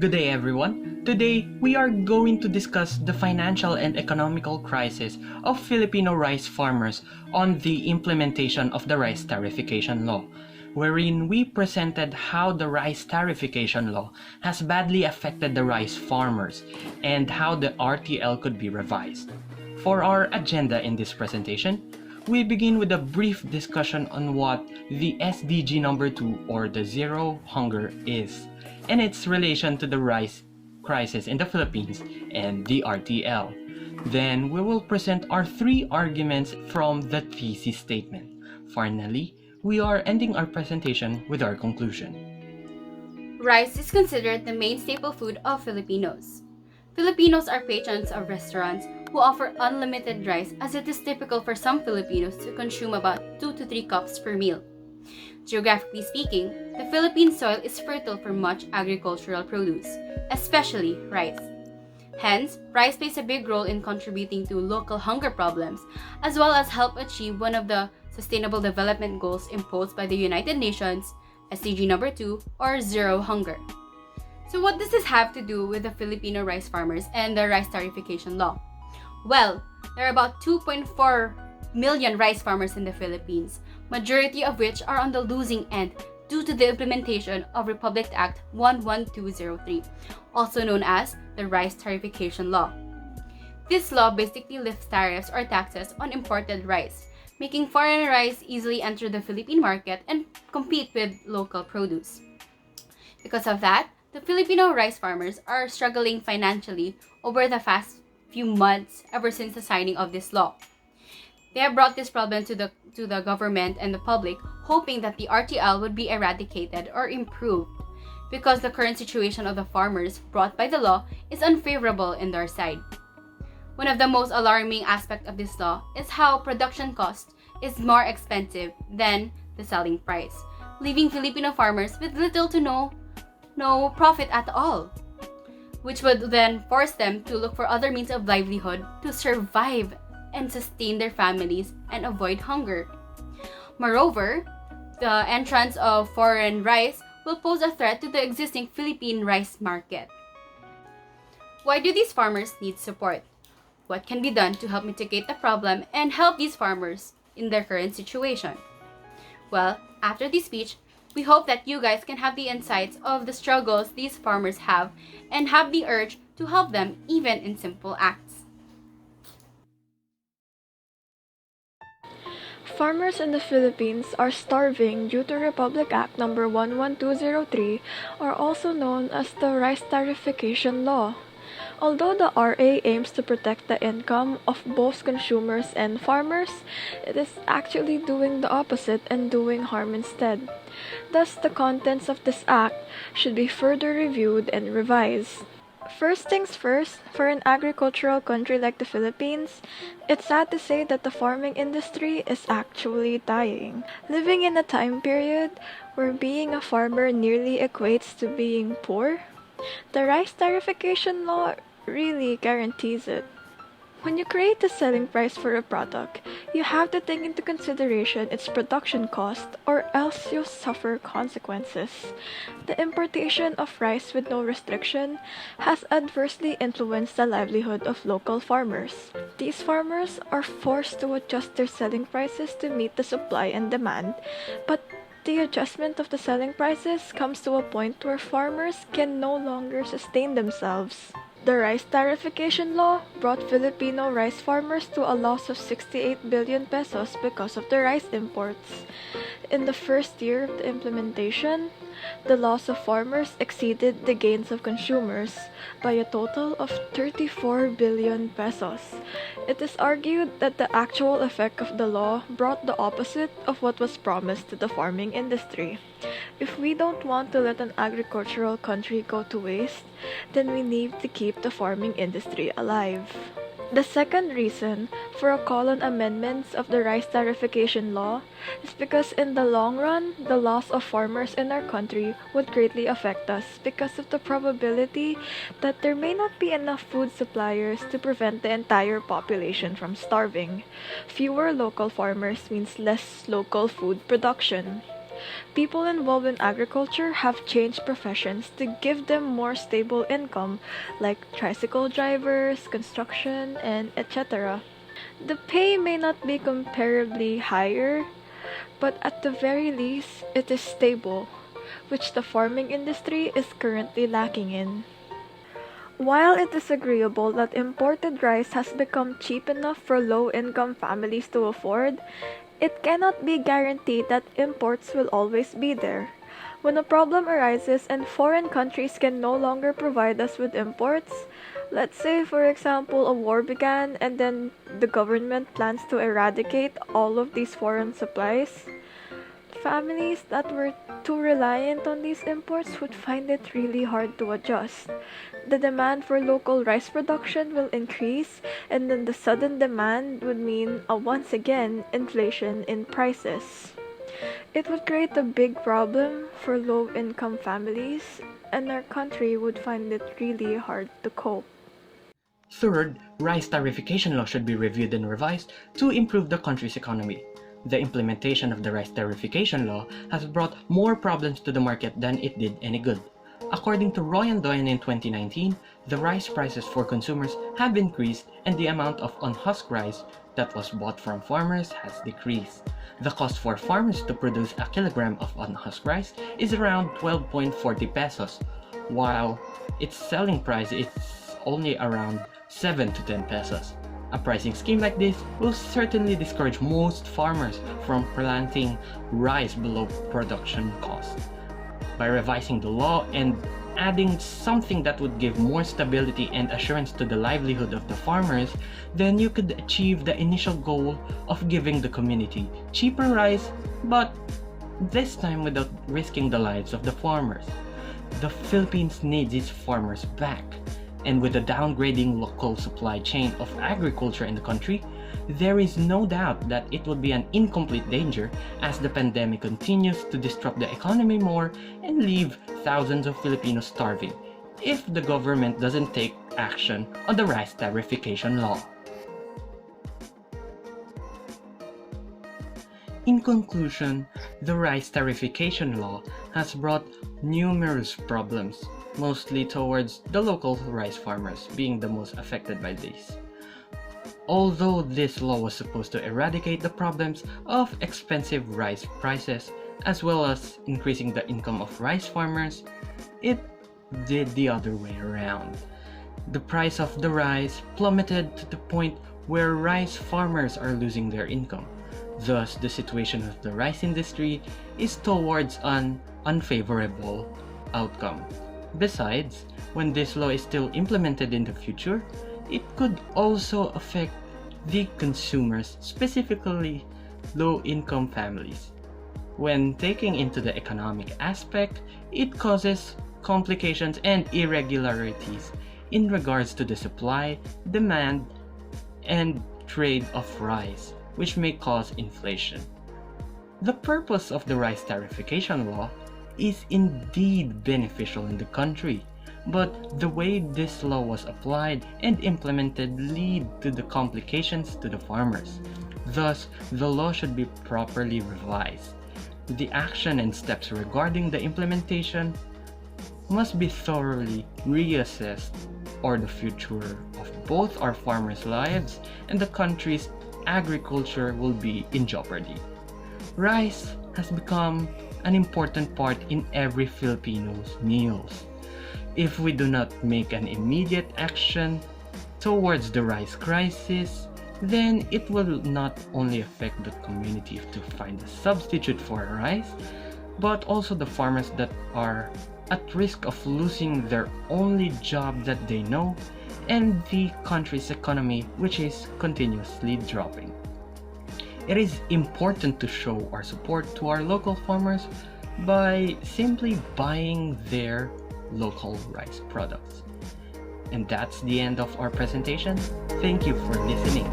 Good day, everyone. Today, we are going to discuss the financial and economical crisis of Filipino rice farmers on the implementation of the rice tariffication law, wherein we presented how the rice tariffication law has badly affected the rice farmers and how the RTL could be revised. For our agenda in this presentation, we begin with a brief discussion on what the SDG number 2 or the Zero Hunger is and its relation to the rice crisis in the Philippines and the RTL. Then we will present our three arguments from the thesis statement. Finally, we are ending our presentation with our conclusion. Rice is considered the main staple food of Filipinos. Filipinos are patrons of restaurants who offer unlimited rice, as it is typical for some Filipinos to consume about 2 to 3 cups per meal. Geographically speaking, the Philippine soil is fertile for much agricultural produce, especially rice. Hence, rice plays a big role in contributing to local hunger problems, as well as help achieve one of the Sustainable Development Goals imposed by the United Nations, SDG number 2, or Zero Hunger. So what does this have to do with the Filipino rice farmers and the rice tariffication law? Well, there are about 2.4 million rice farmers in the Philippines, majority of which are on the losing end due to the implementation of Republic Act 11203, also known as the Rice Tariffication Law. This law basically lifts tariffs or taxes on imported rice, making foreign rice easily enter the Philippine market and compete with local produce. Because of that, the Filipino rice farmers are struggling financially over the past few months ever since the signing of this law. They have brought this problem to the government and the public, hoping that the RTL would be eradicated or improved, because the current situation of the farmers brought by the law is unfavorable in their side. One of the most alarming aspects of this law is how production cost is more expensive than the selling price, leaving Filipino farmers with little to no profit at all, which would then force them to look for other means of livelihood to survive and sustain their families and avoid hunger. Moreover, the entrance of foreign rice will pose a threat to the existing Philippine rice market. Why do these farmers need support? What can be done to help mitigate the problem and help these farmers in their current situation? Well, after this speech, we hope that you guys can have the insights of the struggles these farmers have and have the urge to help them even in simple acts. Farmers in the Philippines are starving due to Republic Act No. 11203, or also known as the Rice Tariffication Law. Although the RA aims to protect the income of both consumers and farmers, it is actually doing the opposite and doing harm instead. Thus, the contents of this act should be further reviewed and revised. First things first, for an agricultural country like the Philippines, it's sad to say that the farming industry is actually dying. Living in a time period where being a farmer nearly equates to being poor, the rice tariffication law really guarantees it. When you create the selling price for a product, you have to take into consideration its production cost, or else you'll suffer consequences. The importation of rice with no restriction has adversely influenced the livelihood of local farmers. These farmers are forced to adjust their selling prices to meet the supply and demand, but the adjustment of the selling prices comes to a point where farmers can no longer sustain themselves. The rice tariffication law brought Filipino rice farmers to a loss of 68 billion pesos because of the rice imports. In the first year of the implementation, the loss of farmers exceeded the gains of consumers by a total of 34 billion pesos. It is argued that the actual effect of the law brought the opposite of what was promised to the farming industry. If we don't want to let an agricultural country go to waste, then we need to keep the farming industry alive. The second reason for a call on amendments of the rice tariffication law is because in the long run, the loss of farmers in our country would greatly affect us because of the probability that there may not be enough food suppliers to prevent the entire population from starving. Fewer local farmers means less local food production. People involved in agriculture have changed professions to give them more stable income, like tricycle drivers, construction, and etc. The pay may not be comparably higher, but at the very least, it is stable, which the farming industry is currently lacking in. While it is agreeable that imported rice has become cheap enough for low-income families to afford, it cannot be guaranteed that imports will always be there. When a problem arises and foreign countries can no longer provide us with imports, let's say for example a war began and then the government plans to eradicate all of these foreign supplies, families that were too reliant on these imports would find it really hard to adjust. The demand for local rice production will increase, and then the sudden demand would mean once again inflation in prices. It would create a big problem for low income families, and our country would find it really hard to cope. Third, rice tariffication law should be reviewed and revised to improve the country's economy. The implementation of the rice tariffication law has brought more problems to the market than it did any good. According to Roy and Doyen in 2019, the rice prices for consumers have increased and the amount of unhusked rice that was bought from farmers has decreased. The cost for farmers to produce a kilogram of unhusked rice is around 12.40 pesos, while its selling price is only around 7 to 10 pesos. A pricing scheme like this will certainly discourage most farmers from planting rice below production cost. By revising the law and adding something that would give more stability and assurance to the livelihood of the farmers, then you could achieve the initial goal of giving the community cheaper rice, but this time without risking the lives of the farmers. The Philippines needs its farmers back, and with the downgrading local supply chain of agriculture in the country, there is no doubt that it would be an incomplete danger as the pandemic continues to disrupt the economy more and leave thousands of Filipinos starving if the government doesn't take action on the rice tariffication law. In conclusion, the rice tariffication law has brought numerous problems, mostly towards the local rice farmers being the most affected by this. Although this law was supposed to eradicate the problems of expensive rice prices as well as increasing the income of rice farmers, it did the other way around. The price of the rice plummeted to the point where rice farmers are losing their income. Thus, the situation of the rice industry is towards an unfavorable outcome. Besides, when this law is still implemented in the future, it could also affect the consumers, specifically low-income families. When taking into the economic aspect, it causes complications and irregularities in regards to the supply, demand, and trade of rice, which may cause inflation. The purpose of the rice tariffication law is indeed beneficial in the country, but the way this law was applied and implemented lead to the complications to the farmers. Thus, the law should be properly revised. The action and steps regarding the implementation must be thoroughly reassessed, or the future of both our farmers' lives and the country's agriculture will be in jeopardy. Rice has become an important part in every Filipino's meals. If we do not make an immediate action towards the rice crisis, then it will not only affect the community to find a substitute for rice, but also the farmers that are at risk of losing their only job that they know, and the country's economy, which is continuously dropping. It is important to show our support to our local farmers by simply buying their local rice products. And that's the end of our presentation. Thank you for listening.